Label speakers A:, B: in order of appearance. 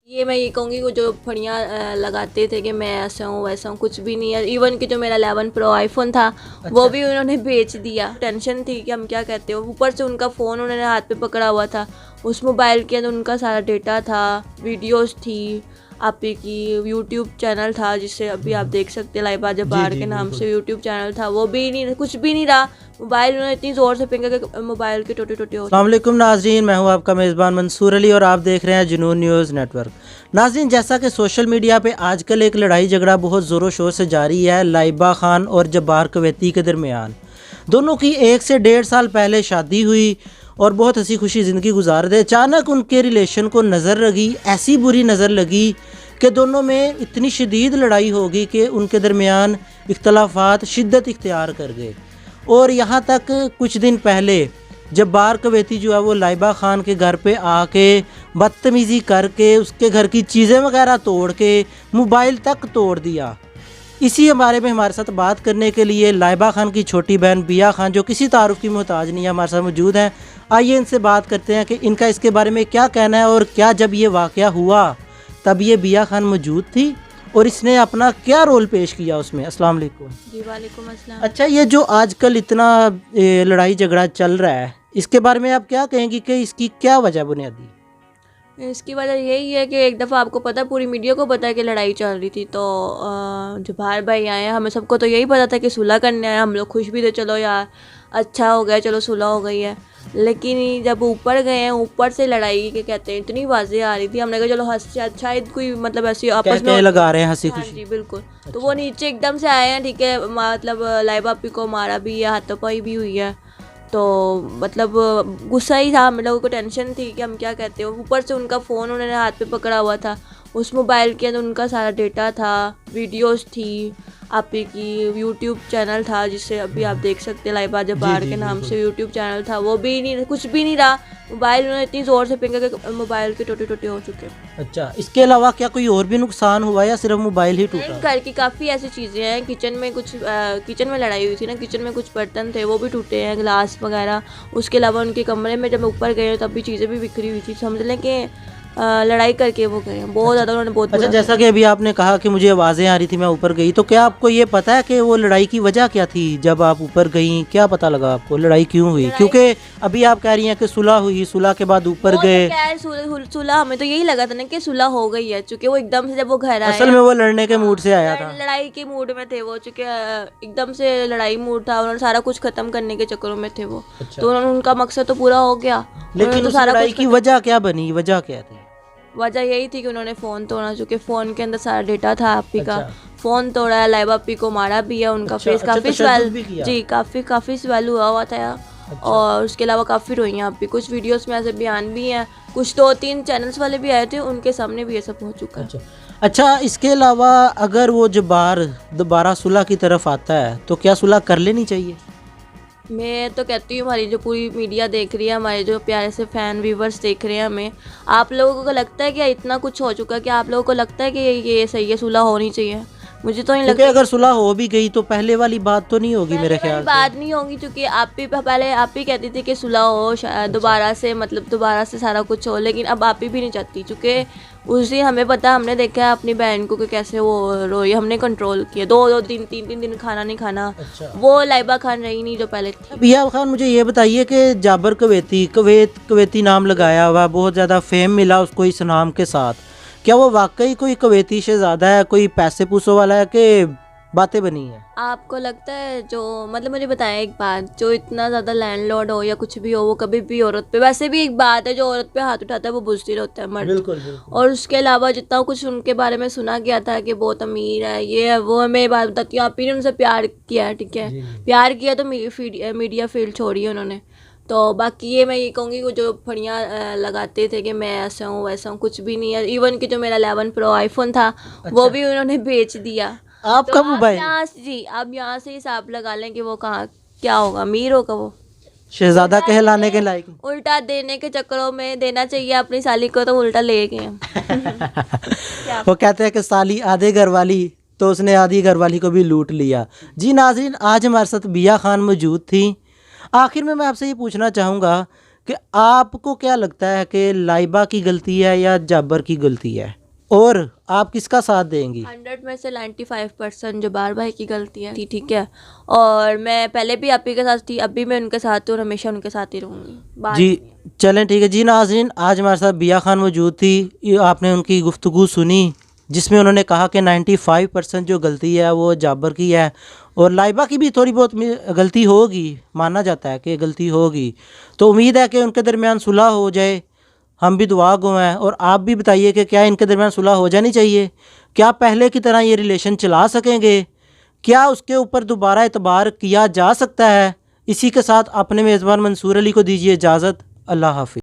A: ये मैं ये कहूँगी वो जो फड़ियाँ लगाते थे कि मैं ऐसा हूँ वैसा हूँ, कुछ भी नहीं है। इवन कि जो मेरा 11 प्रो आईफोन था वो भी उन्होंने बेच दिया। टेंशन थी कि हम क्या कहते हो, ऊपर से उनका फ़ोन उन्होंने हाथ पे पकड़ा हुआ था, उस मोबाइल के अंदर उनका सारा डेटा था, वीडियोस थी, आपी की यूट्यूब चैनल था जिससे अभी आप देख सकते हैं लाइबा जब्बार के नाम से यूट्यूब चैनल था, वो भी नहीं, कुछ भी नहीं रहा। मोबाइल उन्होंने इतनी ज़ोर से फेंका कि मोबाइल के टोटे टोटे हो।
B: अस्सलाम वालेकुम नाज़रीन, मैं हूं आपका मेज़बान मंसूर अली और आप देख रहे हैं जुनून न्यूज़ नेटवर्क। नाज़रीन, जैसा कि सोशल मीडिया पे आजकल एक लड़ाई झगड़ा बहुत ज़ोरों शोर से जारी है लाइबा खान और जब्बार कुवैती के दरमियान। दोनों की 1 से 1.5 साल पहले शादी हुई और बहुत हंसी खुशी ज़िंदगी गुजार रहे। अचानक उनके रिलेशन को नज़र लगी, ऐसी बुरी नज़र लगी कि दोनों में इतनी शदीद लड़ाई हो गई कि उनके दरमियान इख्तलाफात शिद्दत इख्तियार कर गए। और यहाँ तक कुछ दिन पहले जब्बार कुवैती जो है वो लाइबा खान के घर पे आके बदतमीज़ी करके उसके घर की चीज़ें वगैरह तोड़ के मोबाइल तक तोड़ दिया। इसी बारे में हमारे साथ बात करने के लिए लाइबा खान की छोटी बहन बिया खान, जो किसी तारुफ की मोहताज नहीं है, हमारे साथ मौजूद हैं। आइए इनसे बात करते हैं कि इनका इसके बारे में क्या कहना है और क्या जब ये वाक़या हुआ तब ये बिया खान मौजूद थी और इसने अपना क्या रोल पेश किया उसमें। अस्सलाम वालेकुम।
A: जी वालेकुम अस्सलाम।
B: अच्छा, ये जो आजकल इतना लड़ाई झगड़ा चल रहा है, इसके बारे में आप क्या कहेंगी कि इसकी क्या वजह बुनियादी?
A: इसकी वजह यही है कि एक दफ़ा आपको पता, पूरी मीडिया को पता है कि लड़ाई चल रही थी, तो जब्बार भाई आए हैं, हमें सबको तो यही पता था कि सुलह करने आए, हम लोग खुश भी थे, चलो यार अच्छा हो गया, चलो सुलह हो गई है। लेकिन जब ऊपर गए हैं, ऊपर से लड़ाई के कहते हैं इतनी वाज़ेह आ रही थी, हमने कहा चलो हंस अच्छा है, कोई मतलब ऐसी आपस में
B: लगा रहे हैं हंसी
A: हाँ
B: खुशी।
A: जी बिल्कुल। तो वो नीचे एकदम से आए हैं, ठीक है, मतलब लाइबा आपी को मारा भी है, हाथापाई भी हुई है, तो मतलब गुस्सा ही था, हम लोगों को टेंशन थी कि हम क्या कहते हो, ऊपर से उनका फ़ोन उन्होंने हाथ पे पकड़ा हुआ था, उस मोबाइल के अंदर उनका सारा डेटा था, वीडियोस थी, आपी की यूट्यूब चैनल था जिससे अभी आप देख सकते हैं लाइबा जब्बार के नाम से यूट्यूब चैनल था, वो भी नहीं, कुछ भी नहीं रहा। मोबाइल उन्होंने इतनी ज़ोर से फेंका कि मोबाइल के टोटे टोटे हो चुके।
B: अच्छा, इसके अलावा क्या कोई और भी नुकसान हुआ या सिर्फ मोबाइल ही टूटा?
A: घर की काफ़ी ऐसी चीज़ें हैं, किचन में कुछ किचन में लड़ाई हुई थी ना, किचन में कुछ बर्तन थे वो भी टूटे हैं, गिलास वगैरह। उसके अलावा उनके कमरे में जब ऊपर गए तब भी चीज़ें भी बिखरी हुई थी, समझ लें कि लड़ाई करके वो गए हैं, बहुत ज़्यादा उन्होंने बहुत
B: अच्छा, जैसा कि अभी आपने कहा कि मुझे आवाज़ें आ रही थी मैं ऊपर गई, तो क्या आपको ये पता है कि वो लड़ाई की वजह क्या थी? जब आप ऊपर गई क्या पता लगा आपको, लड़ाई क्यों हुई? क्योंकि अभी आप कह रही हैं कि सुलह हुई, सुलह के बाद ऊपर गए।
A: सुलह हमें तो यही लगा था ना कि सुलह हो गई है, चूँकि वो एकदम से जब वो घर आए,
B: असल में वो लड़ने के मूड से आया था,
A: लड़ाई के मूड में थे वो, चूँकि एकदम से लड़ाई मूड था, उन्होंने सारा कुछ ख़त्म करने के चक्करों में थे वो। तो उन्होंने, उनका मकसद तो पूरा हो गया,
B: लेकिन
A: तो
B: उस
A: सारा
B: लड़ाई की वजह क्या बनी, वजह क्या थी?
A: वजह यही थी कि उन्होंने फ़ोन तोड़ा, चूँकि फ़ोन के अंदर सारा डेटा था आपी का। फ़ोन तोड़ा है, लाइबा आपी को मारा भी है, उनका फेस काफ़ी स्वेल, जी काफ़ी स्वेल हुआ था। और उसके अलावा काफ़ी रोई हैं आप भी, कुछ वीडियोस में ऐसे बयान भी हैं, कुछ 2-3 चैनल्स वाले भी आए थे, उनके सामने भी ये सब हो चुका है।
B: अच्छा, इसके अलावा अगर वो जब्बार दोबारा सुलह की तरफ आता है तो क्या सुलह कर लेनी चाहिए?
A: मैं तो कहती हूँ, हमारी जो पूरी मीडिया देख रही है, हमारे जो प्यारे से फ़ैन व्यूवर्स देख रहे हैं हमें, आप लोगों को लगता है कि इतना कुछ हो चुका है कि आप लोगों को लगता है कि ये सही है, सुलह होनी चाहिए? मुझे तो नहीं लगता।
B: अगर सुलह हो भी गई तो पहले वाली बात तो नहीं होगी मेरे ख्याल से।
A: बात नहीं होगी, क्योंकि आप भी पहले आप ही कहती थी कि सुलह हो, दोबारा से, मतलब दोबारा से सारा कुछ हो, लेकिन अब आप भी नहीं चाहती, चूँकि उस दिन हमें पता, हमने देखा है अपनी बहन को कि कैसे वो रोई, हमने कंट्रोल किया, 2-2 दिन 3-3 दिन खाना नहीं खाना। वो लाइबा खान रही नहीं जो पहले थी।
B: बिया खान, मुझे ये बताइए कि जाबर कुवैती नाम लगाया हुआ, बहुत ज़्यादा फेम मिला उसको इस नाम के साथ, क्या वो वाकई कोई कुवैती शहज़ादा है, कोई पैसे पूसों वाला है कि बातें बनी है?
A: आपको लगता है जो, मतलब मुझे बताएं एक बात, जो इतना ज़्यादा लैंडलॉर्ड हो या कुछ भी हो, वो कभी भी औरत पे, वैसे भी एक बात है, जो औरत पे हाथ उठाता है वो बुज़दिल होता है, मर्द।
B: बिल्कुल।
A: और उसके अलावा जितना कुछ उनके बारे में सुना गया था कि बहुत अमीर है, ये है वो है, मैं बात बताती हूँ, आप ही ने उनसे प्यार किया है, ठीक है, प्यार किया तो मीडिया फील्ड छोड़ी है उन्होंने। तो बाकी ये मैं ये कहूँगी वो जो फड़ियाँ लगाते थे कि मैं ऐसा हूँ वैसा हूँ, कुछ भी नहीं है। इवन कि जो मेरा 11 प्रो आईफोन था वो भी उन्होंने बेच दिया।
B: आपका मोबाइल?
A: जी, आप यहाँ से हिसाब लगा लें कि वो कहाँ क्या होगा, अमीर होगा वो,
B: शहजादा कहलाने के लायक।
A: उल्टा देने के चक्करों में, देना चाहिए अपनी साली को तो उल्टा ले गए।
B: वो कहते हैं कि साली आधे घर वाली, तो उसने आधी घर वाली को भी लूट लिया। जी नाजरीन, आज हमारे साथ बिया खान मौजूद थी। आखिर में मैं आपसे ये पूछना चाहूँगा कि आपको क्या लगता है कि लाइबा की गलती है या जाबर की गलती है, और आप किसका साथ देंगी?
A: 100 में से 95% जब्बार भाई की गलती है, ठीक है। और मैं पहले भी आप ही के साथ थी, अभी मैं उनके साथ हूँ और हमेशा उनके साथ ही रहूँगी।
B: जी चलें ठीक है जी। नाज़रीन, आज हमारे साथ बिया खान मौजूद थी। आपने उनकी गुफ्तगू सुनी जिसमें उन्होंने कहा कि 95% जो गलती है वो जाबर की है, और लाइबा की भी थोड़ी बहुत गलती होगी, माना जाता है कि गलती होगी। तो उम्मीद है कि उनके दरमियान सुलह हो जाए, हम भी दुआ गो हैं। और आप भी बताइए कि क्या इनके दरमियान सुलह हो जानी चाहिए? क्या पहले की तरह ये रिलेशन चला सकेंगे? क्या उसके ऊपर दोबारा एतबार किया जा सकता है? इसी के साथ अपने मेज़बान मंसूर अली को दीजिए इजाज़त। अल्लाह हाफ़िज़।